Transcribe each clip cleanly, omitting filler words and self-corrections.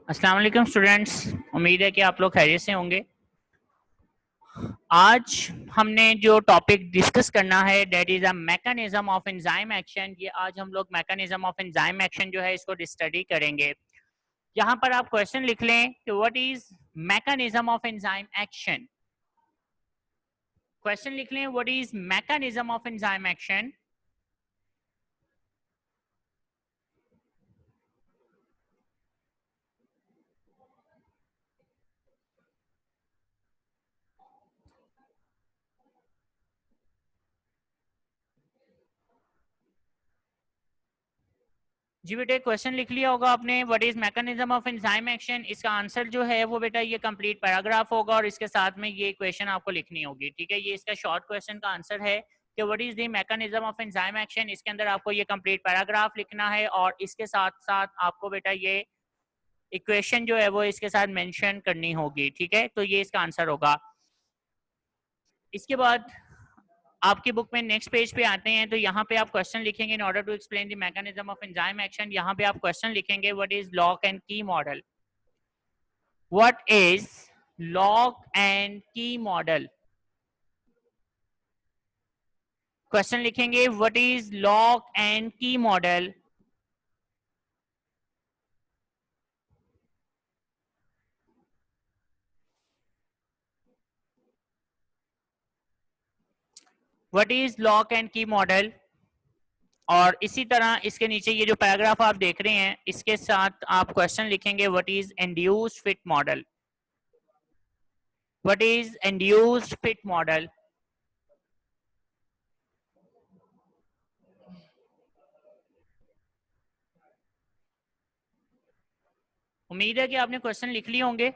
अस्सलाम वालेकुम स्टूडेंट्स, उम्मीद है कि आप लोग खैरियत से होंगे। आज हमने जो टॉपिक डिस्कस करना है that is a mechanism of enzyme action. ये आज हम लोग मैकेनिज्म ऑफ एंजाइम एक्शन जो है इसको स्टडी करेंगे। यहाँ पर आप क्वेश्चन लिख लें कि what is mechanism of enzyme action. Question लिख लें what is mechanism of enzyme action. जी बेटा क्वेश्चन लिख लिया होगा आपने, what is mechanism of enzyme action. इसका आंसर जो है वो बेटा ये कंप्लीट पैराग्राफ होगा और इसके साथ में ये इक्वेशन आपको लिखनी होगी। ठीक है, ये इसका शॉर्ट क्वेश्चन का आंसर है कि what is the mechanism of enzyme action. इसके अंदर आपको ये कंप्लीट पैराग्राफ लिखना है और इसके साथ साथ आपको बेटा ये इक्वेशन जो है वो इसके साथ मेंशन करनी होगी। ठीक है, तो ये इसका आंसर होगा। इसके बाद आपकी बुक में नेक्स्ट पेज पे आते हैं तो यहाँ पे आप क्वेश्चन लिखेंगे in order to explain the mechanism of enzyme action. यहाँ पे आप क्वेश्चन लिखेंगे what is lock and key model. What is lock and key model. Question लिखेंगे what is lock and key model. What is lock and key model. और इसी तरह इसके नीचे ये जो पैराग्राफ आप देख रहे हैं इसके साथ आप क्वेश्चन लिखेंगे what is induced fit model. What is induced fit model. उम्मीद है कि आपने क्वेश्चन लिख लिए होंगे।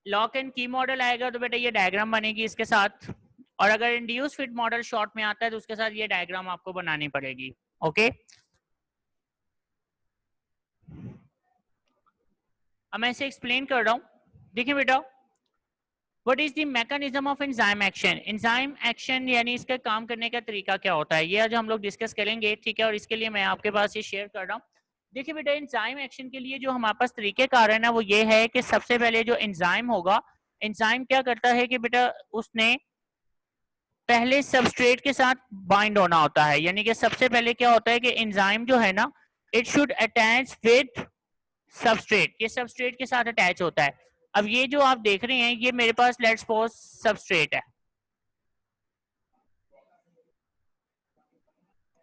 लॉक एंड की मॉडल आएगा तो बेटा ये डायग्राम बनेगी इसके साथ, और अगर इंड्यूस फिट मॉडल शॉर्ट में आता है तो उसके साथ ये डायग्राम आपको बनानी पड़ेगी। ओके, अब मैं इसे एक्सप्लेन कर रहा हूं। देखिए बेटा, what is the mechanism of enzyme action. Enzyme action यानी इसका काम करने का तरीका क्या होता है, ये आज हम लोग डिस्कस करेंगे। ठीक है, और इसके लिए मैं आपके पास ये शेयर कर रहा हूँ। देखिए बेटा, एंजाइम एक्शन के लिए जो हमारे पास तरीकेकार है ना वो ये है कि सबसे पहले जो एंजाइम होगा, एंजाइम क्या करता है कि बेटा उसने पहले सबस्ट्रेट के साथ बाइंड होना होता है। यानी कि सबसे पहले क्या होता है कि एंजाइम जो है ना it should attach with substrate, ये सबस्ट्रेट के साथ अटैच होता है। अब ये जो आप देख रहे हैं ये मेरे पास लेट्स सपोज सबस्ट्रेट है।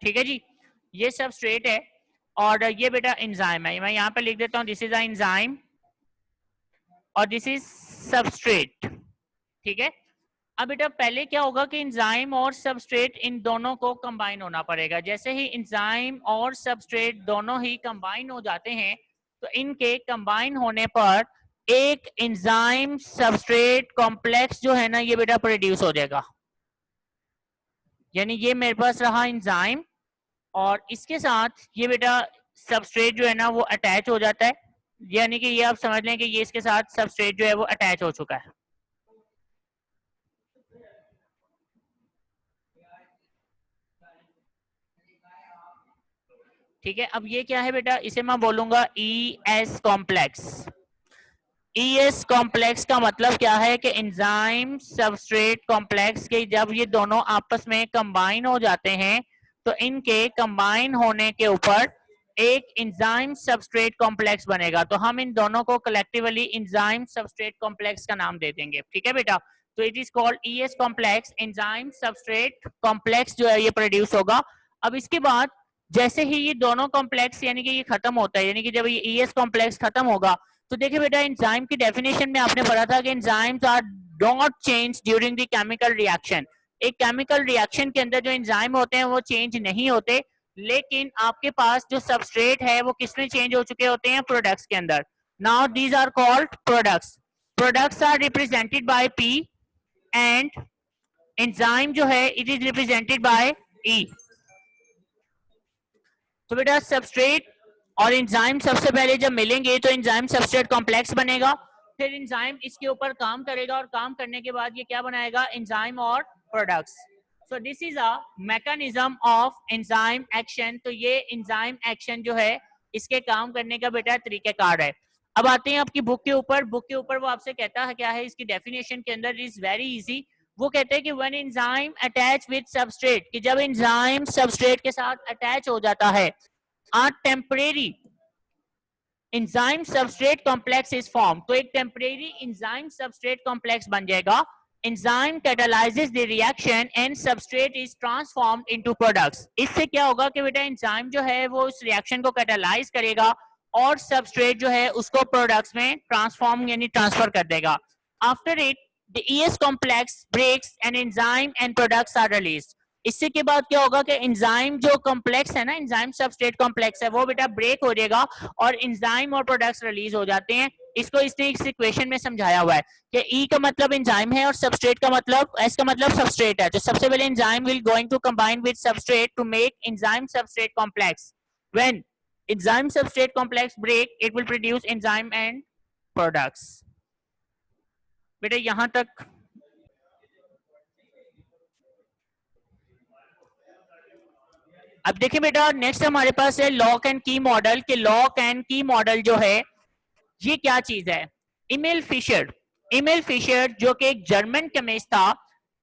ठीक है जी, ये सबस्ट्रेट है और ये बेटा एंजाइम है। मैं यहाँ पे लिख देता हूँ दिस इज अ एंजाइम और दिस इज सबस्ट्रेट। ठीक है, अब बेटा पहले क्या होगा कि एंजाइम और सबस्ट्रेट इन दोनों को कंबाइन होना पड़ेगा। जैसे ही एंजाइम और सबस्ट्रेट दोनों ही कंबाइन हो जाते हैं तो इनके कंबाइन होने पर एक एंजाइम सबस्ट्रेट कॉम्प्लेक्स जो है ना ये बेटा प्रोड्यूस हो जाएगा। यानी ये मेरे पास रहा एंजाइम और इसके साथ ये बेटा सबस्ट्रेट जो है ना वो अटैच हो जाता है। यानी कि ये आप समझ लें कि ये इसके साथ सबस्ट्रेट जो है वो अटैच हो चुका है। ठीक है, अब ये क्या है बेटा, इसे मैं बोलूंगा E S complex. E S complex का मतलब क्या है कि एंजाइम सबस्ट्रेट कॉम्प्लेक्स के जब ये दोनों आपस में कंबाइन हो जाते हैं तो इनके कंबाइन होने के ऊपर एक एंजाइम सबस्ट्रेट कॉम्प्लेक्स बनेगा। तो हम इन दोनों को कलेक्टिवली एंजाइम सबस्ट्रेट कॉम्प्लेक्स का नाम दे देंगे। ठीक है बेटा, तो it is called E S complex, enzyme substrate complex जो है ये प्रोड्यूस होगा। अब इसके बाद जैसे ही ये दोनों कॉम्प्लेक्स यानी कि ये खत्म होता है, यानी कि जब ये ई एस कॉम्प्लेक्स खत्म होगा तो देखिए बेटा एंजाइम की डेफिनेशन में आपने पढ़ा था कि enzymes are don't change during the chemical reaction. एक केमिकल रिएक्शन के अंदर जो एंजाइम होते हैं वो चेंज नहीं होते, लेकिन आपके पास जो सबस्ट्रेट है वो किसमें चेंज हो चुके होते हैं, प्रोडक्ट्स के अंदर। Now these are called products. Products are represented by P and enzyme जो है it is represented by E. तो बेटा सबस्ट्रेट और एंजाइम सबसे पहले जब मिलेंगे तो एंजाइम सबस्ट्रेट कॉम्प्लेक्स बनेगा, फिर एंजाइम इसके ऊपर काम करेगा और काम करने के बाद ये क्या बनाएगा, एंजाइम और products. So this is a mechanism of enzyme action. तो ये एंजाइम एक्शन जो है इसके काम करने का बेटा तरीकेकार है। अब आते हैं आपकी बुक के ऊपर। बुक के ऊपर वो आपसे कहता है क्या है इसकी डेफिनेशन के अंदर, इज वेरी इजी। वो कहते हैं कि when enzyme attach with substrate, कि जब एंजाइम सबस्ट्रेट के साथ अटैच हो जाता है, a temporary enzyme substrate complex is form, तो एक टेम्परेरी एंजाइम सबस्ट्रेट कॉम्प्लेक्स बन जाएगा। Enzyme catalyses the reaction and substrate is transformed into products. इससे क्या होगा कि बेटा एंजाइम जो है वो उस रिएक्शन को कैटालाइज करेगा और सबस्ट्रेट जो है उसको प्रोडक्ट्स में ट्रांसफॉर्म यानी ट्रांसफर कर देगा। After it the ES complex breaks and enzyme and products are released. इससे के बाद क्या होगा कि एंजाइम जो कॉम्प्लेक्स है ना, एंजाइम सबस्ट्रेट कॉम्प्लेक्स है, वो बेटा ब्रेक हो जाएगा और एंजाइम और प्रोडक्ट्स रिलीज हो जाते हैं। इसको इसने इस इक्वेशन में समझाया हुआ है कि E का मतलब एंजाइम है और सबस्ट्रेट का मतलब, S का मतलब सबस्ट्रेट है। तो सबसे पहले enzyme will going to combine with substrate to make enzyme substrate complex. When enzyme substrate complex break, it will produce enzyme and products. बेटा यहां तक अब देखिए बेटा, नेक्स्ट हमारे पास है लॉक एंड की मॉडल। के लॉक एंड की मॉडल जो है ये क्या चीज है? इमेल फिशर जो कि एक जर्मन केमिस्ट था,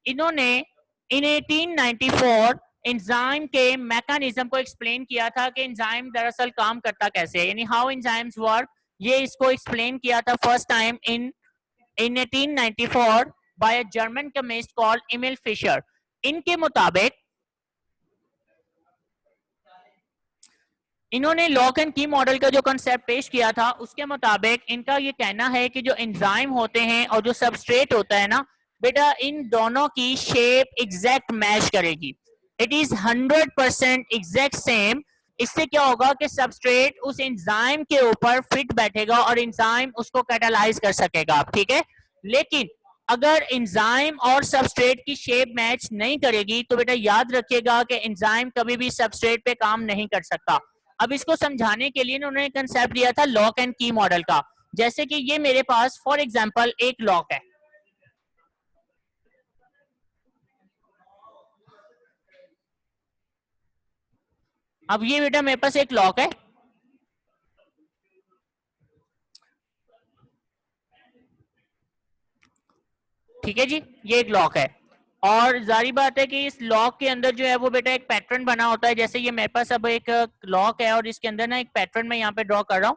इन्होंने इन 1894 एंजाइम के मैकेनिज्म को एक्सप्लेन किया था कि एंजाइम दरअसल काम करता कैसे है, यानी हाउ एंजाइम्स वर्क। ये इसको एक्सप्लेन किया था first time in 1894 by a German chemist called Emil Fischer. इनके मुताबिक इन्होंने लॉक एंड की मॉडल का जो कंसेप्ट पेश किया था उसके मुताबिक इनका ये कहना है कि जो एंजाइम होते हैं और जो सबस्ट्रेट होता है ना बेटा, इन दोनों की शेप एग्जैक्ट मैच करेगी। It is 100% exact same. इससे क्या होगा कि सबस्ट्रेट उस एंजाइम के ऊपर फिट बैठेगा और एंजाइम उसको कैटालाइज कर सकेगा, ठीक है। लेकिन अगर एंजाइम और सबस्ट्रेट की शेप मैच नहीं करेगी तो बेटा याद रखिएगा कि एंजाइम कभी भी सबस्ट्रेट पे काम नहीं कर सकता। अब इसको समझाने के लिए उन्होंने कंसेप्ट दिया था लॉक एंड की मॉडल का। जैसे कि ये मेरे पास फॉर एग्जांपल एक लॉक है, अब ये बेटा मेरे पास एक लॉक है, ठीक है जी, ये एक लॉक है। और जारी बात है कि इस लॉक के अंदर जो है वो बेटा एक पैटर्न बना होता है। जैसे ये मेरे पास अब एक लॉक है और इसके अंदर ना एक पैटर्न मैं यहाँ पे ड्रॉ कर रहा हूँ।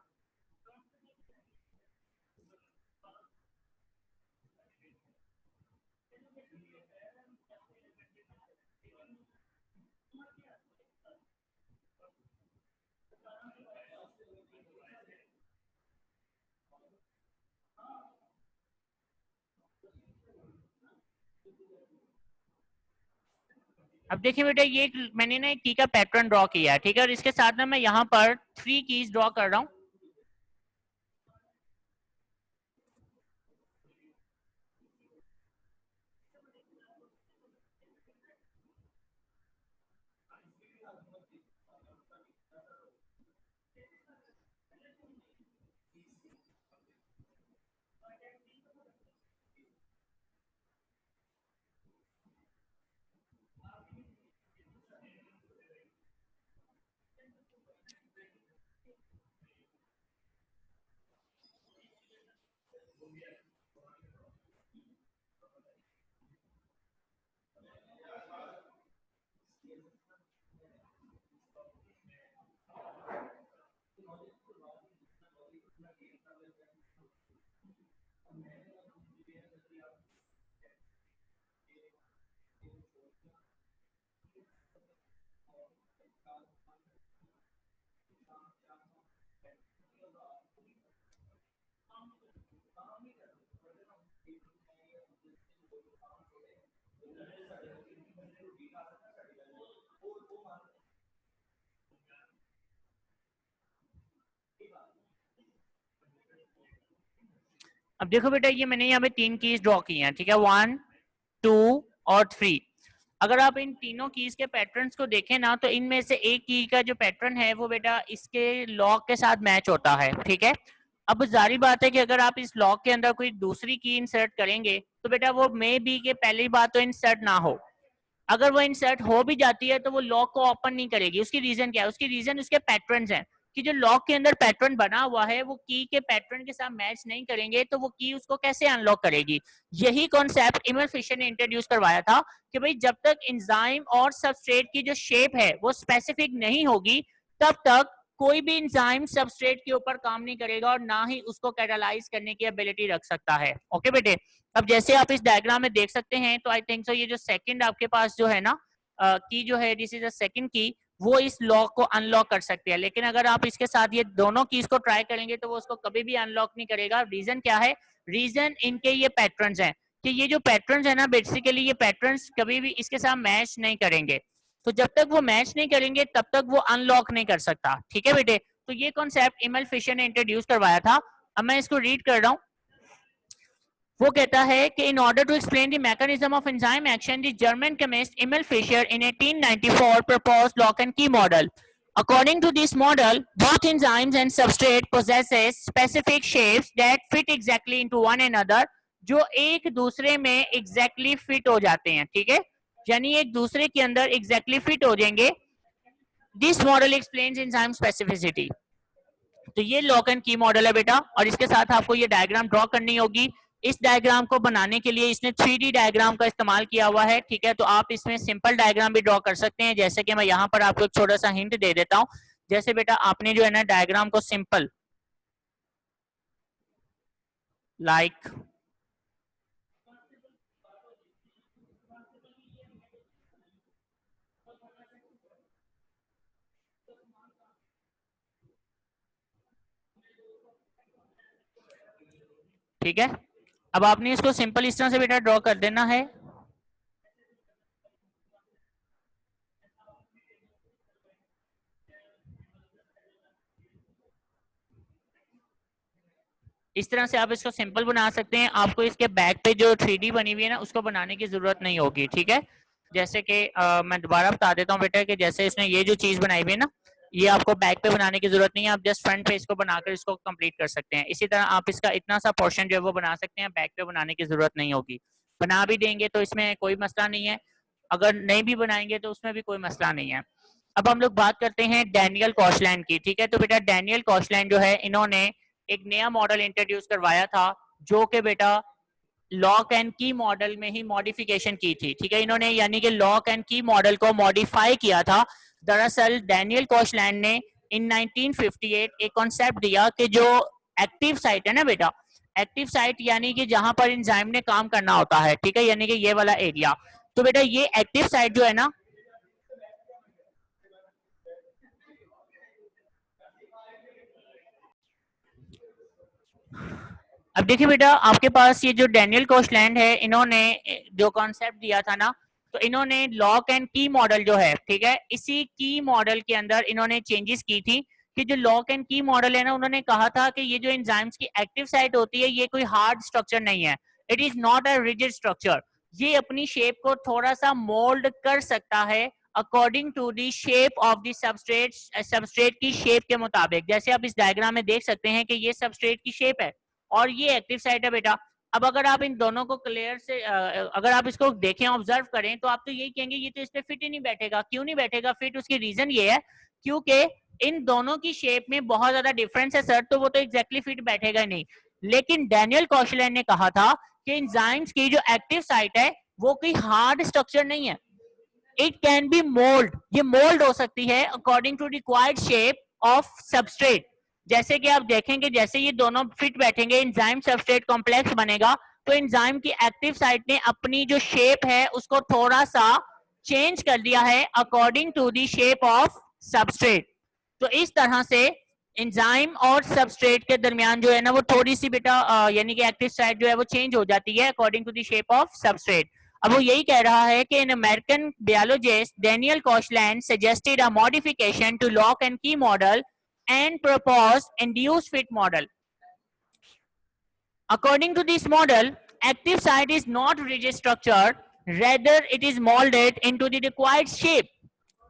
अब देखिए बेटा, ये मैंने ना एक की का पैटर्न ड्रॉ किया है, ठीक है, और इसके साथ ना मैं यहाँ पर 3 कीज ड्रॉ कर रहा हूँ। अब देखो बेटा, ये मैंने यहाँ पे 3 कीज ड्रॉ की हैं, ठीक है, 1 2 और 3। अगर आप इन तीनों कीज के पैटर्न्स को देखें ना तो इनमें से एक की का जो पैटर्न है वो बेटा इसके लॉक के साथ मैच होता है, ठीक है। अब जारी बात है कि अगर आप इस लॉक के अंदर कोई दूसरी की इंसर्ट करेंगे तो बेटा वो मे बी के पहली बात तो इंसर्ट ना हो। अगर वो इंसर्ट हो भी जाती है तो वो लॉक को ओपन नहीं करेगी। उसकी रीजन क्या है? उसकी रीजन उसके पैटर्न्स हैं। कि जो लॉक के अंदर पैटर्न बना हुआ है वो की के पैटर्न के साथ मैच नहीं करेंगे तो वो की उसको कैसे अनलॉक करेगी। यही कॉन्सेप्ट इमल फिशर ने इंट्रोड्यूस करवाया था कि भाई जब तक एंजाइम और सबस्ट्रेट की जो शेप है वो स्पेसिफिक नहीं होगी तब तक कोई भी एंजाइम सबस्ट्रेट के ऊपर काम नहीं करेगा और ना ही उसको कैटालाइज करने की एबिलिटी रख सकता है। ओके बेटे, अब जैसे आप इस डायग्राम में देख सकते हैं तो आई थिंक सो ये जो सेकंड आपके पास जो है ना की जो है दिस इज अ सेकंड की, वो इस लॉक को अनलॉक कर सकते हैं, लेकिन अगर आप इसके साथ ये दोनों कीज को ट्राई करेंगे तो वो उसको कभी भी अनलॉक नहीं करेगा। रीजन क्या है? रीजन इनके ये पैटर्न्स हैं कि ये जो पैटर्न्स है ना बेसिकली ये पैटर्न्स कभी भी इसके साथ मैच नहीं करेंगे, तो जब तक वो मैच नहीं करेंगे तब तक वो अनलॉक नहीं कर सकता। ठीक है बेटे, तो ये कॉन्सेप्ट इमल फिशर ने इंट्रोड्यूस करवाया था। अब मैं इसको रीड कर रहा हूँ। वो कहता है कि in order to explain the mechanism of enzyme action the German chemist Emil Fischer in 1894 proposed lock and key model. According to this model, both enzymes and substrate possesses specific shapes that fit exactly into one another, जो एक दूसरे में exactly fit हो जाते हैं। ठीक है, यानी एक दूसरे के अंदर exactly fit हो जाएंगे। This model explains enzyme specificity. तो ये लॉक एंड की मॉडल है बेटा, और इसके साथ आपको ये डायग्राम ड्रॉ करनी होगी। इस डायग्राम को बनाने के लिए इसने 3D डायग्राम का इस्तेमाल किया हुआ है। ठीक है, तो आप इसमें सिंपल डायग्राम भी ड्रॉ कर सकते हैं, जैसे कि मैं यहाँ पर आपको एक छोटा सा हिंट दे देता हूँ। जैसे बेटा आपने जो है ना डायग्राम को सिंपल लाइक ठीक है, अब आपने इसको सिंपल इस तरह से बेटा ड्रॉ कर देना है। इस तरह से आप इसको सिंपल बना सकते हैं। आपको इसके बैक पे जो 3D बनी हुई है ना उसको बनाने की जरूरत नहीं होगी। ठीक है, जैसे कि मैं दोबारा बता देता हूँ बेटा कि जैसे इसने ये जो चीज बनाई हुई है ना, ये आपको बैक पे बनाने की जरूरत नहीं है, आप जस्ट फ्रंट पे इसको बनाकर इसको कंप्लीट कर सकते हैं। इसी तरह आप इसका इतना सा पोर्शन जो है वो बना सकते हैं, बैक पे बनाने की जरूरत नहीं होगी। बना भी देंगे तो इसमें कोई मसला नहीं है, अगर नहीं भी बनाएंगे तो उसमें भी कोई मसला नहीं है। अब हम लोग बात करते हैं डैनियल कॉशलैंड की। ठीक है, तो बेटा डैनियल कॉशलैंड जो है इन्होंने एक नया मॉडल इंट्रोड्यूस करवाया था जो कि बेटा लॉक एंड की मॉडल में ही मॉडिफिकेशन की थी। ठीक है, इन्होंने यानी कि लॉक एंड की मॉडल को मॉडिफाई किया था। दरअसल डैनियल कॉशलैंड ने इन 1958 एक कॉन्सेप्ट दिया कि जो एक्टिव साइट है ना बेटा, एक्टिव साइट यानी कि जहां पर एंजाइम ने काम करना होता है, ठीक है, यानी कि ये वाला एरिया, तो बेटा ये एक्टिव साइट जो है ना, अब देखिए बेटा आपके पास ये जो डैनियल कॉशलैंड है इन्होंने जो कॉन्सेप्ट दिया था ना, तो इन्होंने लॉक एंड की मॉडल जो है, ठीक है, इसी की मॉडल के अंदर इन्होंने चेंजेस की थी कि जो लॉक एंड की मॉडल है ना, उन्होंने कहा था कि ये जो एंजाइम्स की एक्टिव साइट होती है ये कोई हार्ड स्ट्रक्चर नहीं है, it is not a rigid structure, ये अपनी शेप को थोड़ा सा मोल्ड कर सकता है according to the shape of the substrate, substrate की शेप के मुताबिक। जैसे आप इस डायग्राम में देख सकते हैं कि ये सबस्ट्रेट की शेप है और ये एक्टिव साइट है बेटा। अब अगर आप इन दोनों को क्लियर से अगर आप इसको देखें, ऑब्जर्व करें, तो आप तो यही कहेंगे ये तो इस पे फिट ही नहीं बैठेगा। क्यों नहीं बैठेगा फिट? उसकी रीजन ये है क्योंकि इन दोनों की शेप में बहुत ज्यादा डिफरेंस है सर, तो वो तो एग्जैक्टली फिट बैठेगा नहीं। लेकिन डैनियल कॉशलैंड ने कहा था कि एंजाइम्स की जो एक्टिव साइट है वो कोई हार्ड स्ट्रक्चर नहीं है, इट कैन बी मोल्ड, ये मोल्ड हो सकती है according to required shape of substrate. जैसे कि आप देखेंगे जैसे ये दोनों फिट बैठेंगे एंजाइम सबस्ट्रेट कॉम्प्लेक्स बनेगा, तो एंजाइम की एक्टिव साइट ने अपनी जो शेप है उसको थोड़ा सा चेंज कर दिया है according to the shape of substrate. तो इस तरह से एंजाइम और सबस्ट्रेट के दरमियान जो है ना वो थोड़ी सी बेटा यानी कि एक्टिव साइट जो है वो चेंज हो जाती है according to the shape of substrate. अब वो यही कह रहा है कि in American biologist Daniel Koshland suggested a modification to lock and key model and proposed induced fit model. According to this model, active site is not rigid structure, rather it is molded into the required shape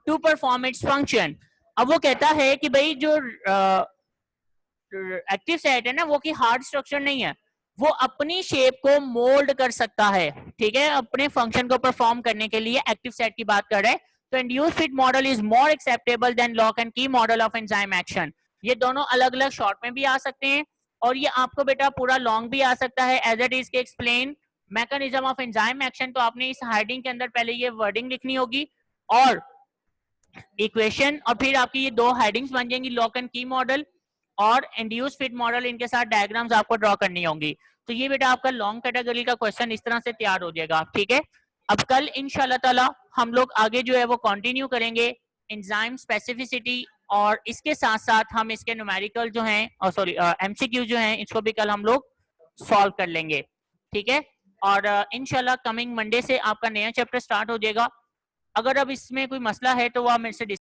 to perform its function. अब वो कहता है कि भाई जो active site है ना वो की हार्ड स्ट्रक्चर नहीं है, वो अपनी शेप को मोल्ड कर सकता है, ठीक है, अपने फंक्शन को परफॉर्म करने के लिए एक्टिव साइट की बात कर रहे हैं। तो induced fit model is more acceptable than lock and key model of enzyme action. ये दोनों अलग अलग शॉर्ट में भी आ सकते हैं और ये आपको बेटा पूरा लॉन्ग भी आ सकता है एज इट इज के explain mechanism of enzyme action. तो आपने इस हेडिंग के अंदर पहले ये वर्डिंग लिखनी होगी और इक्वेशन, और फिर आपकी ये दो हेडिंग्स बन जाएंगी, लॉक एंड की मॉडल और इंड्यूस फिट मॉडल। इनके साथ डायग्राम्स आपको ड्रॉ करनी होंगी। तो ये बेटा आपका लॉन्ग कैटेगरी का क्वेश्चन इस तरह से तैयार हो जाएगा, ठीक है। अब कल इंशाल्लाह ताला हम लोग आगे जो है वो कंटिन्यू करेंगे एंजाइम स्पेसिफिसिटी, और इसके साथ साथ हम इसके न्यूमेरिकल जो हैं सॉरी एमसीक्यू जो हैं इसको भी कल हम लोग सॉल्व कर लेंगे, ठीक है। और इंशाल्लाह कमिंग मंडे से आपका नया चैप्टर स्टार्ट हो जाएगा। अगर अब इसमें कोई मसला है तो वो आप मेरे से